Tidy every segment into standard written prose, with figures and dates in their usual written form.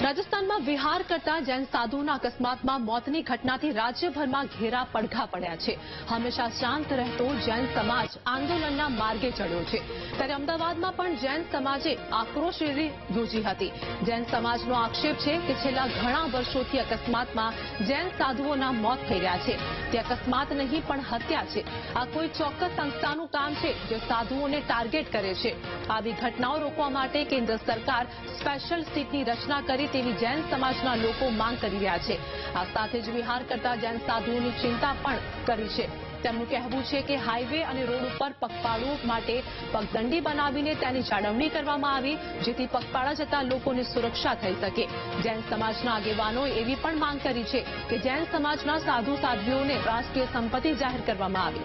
રાજસ્થાનમાં વિહાર કરતા જૈન સાધુના અકસ્માતમાં મોતની ઘટનાથી રાજ્યભરમાં ઘેરા પડઘા પડ્યા છે। હંમેશા શાંત રહેતો જૈન સમાજ આંદોલનના માર્ગે ચડ્યો છે, ત્યારે અમદાવાદમાં પણ જૈન સમાજે આક્રોશ રેલી યોજી હતી। જૈન સમાજનો આક્ષેપ છે કે છેલ્લા ઘણા વર્ષોથી અકસ્માતમાં જૈન સાધુઓના મોત થઈ રહ્યા છે। તે અકસ્માત નહીં પણ હત્યા છે। આ કોઈ ચોક્કસ સંસ્થાનું કામ છે જે સાધુઓને ટાર્ગેટ કરે છે। આવી ઘટનાઓ રોકવા માટે કેન્દ્ર સરકાર સ્પેશિયલ સીટની રચના કરે તેવી જૈન સમાજના લોકો માંગ કરી રહ્યા છે। આ સાથે જ વિહાર કરતા જૈન સાધુઓની ચિંતા પણ કરી છે। તેમનું કહેવું છે કે હાઈવે અને રોડ ઉપર પગપાળો માટે પગદંડી બનાવીને તેની જાળવણી કરવામાં આવી, જેથી પગપાળા જતા લોકોની સુરક્ષા થઈ શકે। જૈન સમાજના આગેવાનોએ એવી પણ માંગ કરી છે કે જૈન સમાજના સાધુ સાધ્વીઓને રાષ્ટ્રીય સંપત્તિ જાહેર કરવામાં આવે।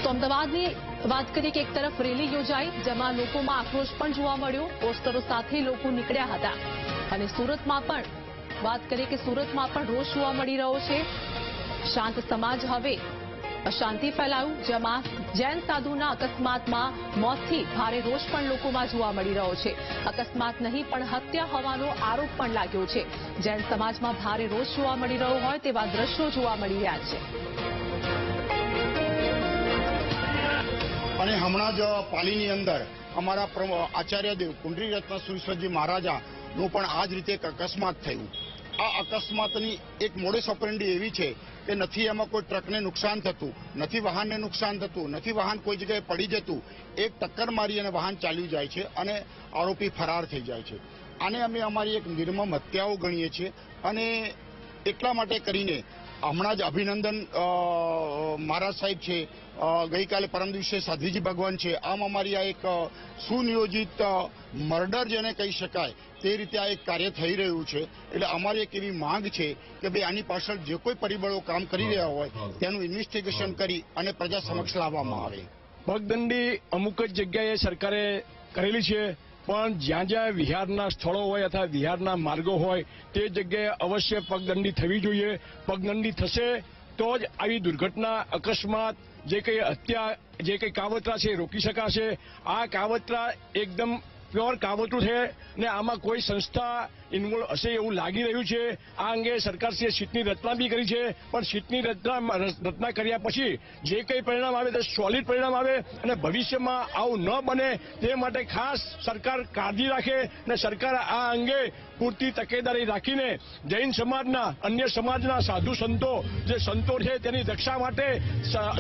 તો અમદાવાદની વાત કરીએ કે એક તરફ રેલી યોજાઈ, જેમાં લોકોમાં આક્રોશ પણ જોવા મળ્યો। પોસ્ટરો સાથે લોકો નીકળ્યા હતા અને સુરતમાં પણ વાત કરીએ કે સુરતમાં પણ રોષ જોવા મળી રહ્યો છે। શાંત સમાજ હવે અશાંતિ ફેલાયું, જેમાં જૈન સાધુના અકસ્માતમાં મોતથી ભારે રોષ પણ લોકોમાં જોવા મળી રહ્યો છે। અકસ્માત નહીં પણ હત્યા હોવાનો આરોપ પણ લાગ્યો છે। જૈન સમાજમાં ભારે રોષ જોવા મળી રહ્યો હોય તેવા દ્રશ્યો જોવા મળી રહ્યા છે। અને હમણાં જ પાલીની અંદર અમારા આચાર્યદેવ પુંડરીરત્ન સુરેશ્વરજી મહારાજાનું પણ આ જ રીતે એક અકસ્માત થયું। આ અકસ્માતની એક મોડસ ઓપરેન્ડી એવી છે કે નથી એમાં કોઈ ટ્રકને નુકસાન થતું, નથી વાહનને નુકસાન થતું, નથી વાહન કોઈ જગ્યાએ પડી જતું, એક ટક્કર મારી અને વાહન ચાલ્યું જાય છે અને આરોપી ફરાર થઈ જાય છે। આને અમે અમારી એક નિર્મમ હત્યાઓ ગણીએ છીએ અને એટલા માટે કરીને હમણાં જ અભિનંદન મહારાજ સાહેબ છે, ગઈકાલે પરમ દિવસે સાધ્વીજી ભગવાન છે, આમ અમારી આ એક સુનિયોજિત મર્ડર જેને કહી શકાય તે રીતે આ એક કાર્ય થઈ રહ્યું છે। એટલે અમારી એક એવી માંગ છે કે ભાઈ આની પાછળ જે કોઈ પરિબળો કામ કરી રહ્યા હોય તેનું ઇન્વેસ્ટિગેશન કરી અને પ્રજા સમક્ષ લાવવામાં આવે। પગદંડી અમુક જ જગ્યાએ સરકારે કરેલી છે, પણ જ્યાં જ્યાં વિહારના સ્થળો હોય અથવા વિહારના માર્ગો હોય તે જગ્યાએ અવશ્ય પગદંડી થવી જોઈએ। પગદંડી થશે તો જ આવી દુર્ઘટના, અકસ્માત, જે કંઈ હત્યા, જે કંઈ કાવતરા છે રોકી શકાશે। આ કાવતરા એકદમ પ્યોર કાવતરું છે ને આમાં કોઈ સંસ્થા ઇન્વોલ્વ હશે એવું લાગી રહ્યું છે। આ અંગે સરકારશ્રીએ સીટની રચના બી કરી છે, પણ સીટની રચના કર્યા પછી જે કંઈ પરિણામ આવે તે સોલિડ પરિણામ આવે અને ભવિષ્યમાં આવું ન બને તે માટે ખાસ સરકાર કાળજી રાખે અને સરકાર આ અંગે પૂરતી તકેદારી રાખીને જૈન સમાજના, અન્ય સમાજના સાધુ સંતો જે સંતો છે તેની રક્ષા માટે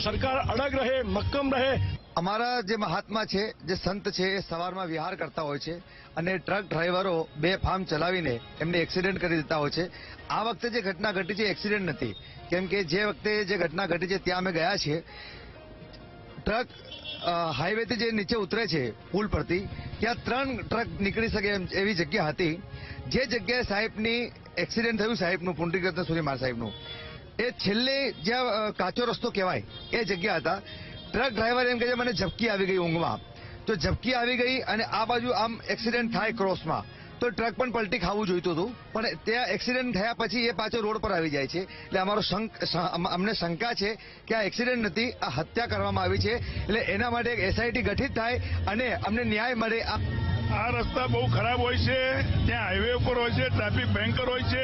સરકાર અડગ રહે, મક્કમ રહે। અમારા જે મહાત્મા છે, જે સંત છે, એ સવારમાં વિહાર કરતા હોય છે અને ટ્રક ડ્રાઈવરો બેફામ ચલાવીને એમને એક્સિડન્ટ કરી દેતા હોય છે। આ વખતે જે ઘટના ઘટી છે એક્સિડન્ટ નથી, કેમ કે જે વખતે જે ઘટના ઘટી છે ત્યાં અમે ગયા છીએ। ટ્રક હાઈવેથી જે નીચે ઉતરે છે પુલ પરથી, ત્યાં 3 ટ્રક નીકળી શકે એવી જગ્યા હતી। જે જગ્યાએ સાહેબની એક્સિડન્ટ થયું, સાહેબનું પુંડરીરત્ન સુરી મહારાજ સાહેબનું, એ છેલ્લે જ્યાં કાચો રસ્તો કહેવાય એ જગ્યા હતા। ટ્રક ડ્રાઈવર એમ કહે છે મને ઝપકી આવી ગઈ ઊંઘમાં, તો ઝપકી આવી ગઈ અને આ બાજુ આમ એક્સિડન્ટ થાય ક્રોસમાં, તો ટ્રક પણ પલટી ખાવું જોઈતું હતું, પણ ત્યાં એક્સિડન્ટ થયા પછી એ પાછો રોડ પર આવી જાય છે। એટલે અમને શંકા છે કે આ એક્સિડન્ટ નથી, આ હત્યા કરવામાં આવી છે। એટલે એના માટે એક એસઆઈટી ગઠિત થાય અને અમને ન્યાય મળે। આ રસ્તા બહુ ખરાબ હોય છે, ત્યાં હાઈવે ઉપર હોય છે, ટ્રાફિક ભયંકર હોય છે,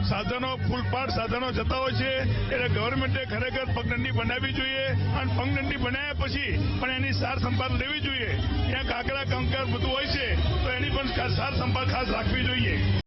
સાધનો ફૂલપાટ સાધનો જતા હોય છે। એટલે ગવર્મેન્ટે ખરેખર પગદંડી બનાવવી જોઈએ અને પગદંડી બનાવ્યા પછી પણ એની સાર સંભાળ લેવી જોઈએ। ત્યાં કાકરા કંકર બધું હોય છે તો એની પણ સાર સંભાળ ખાસ રાખવી જોઈએ।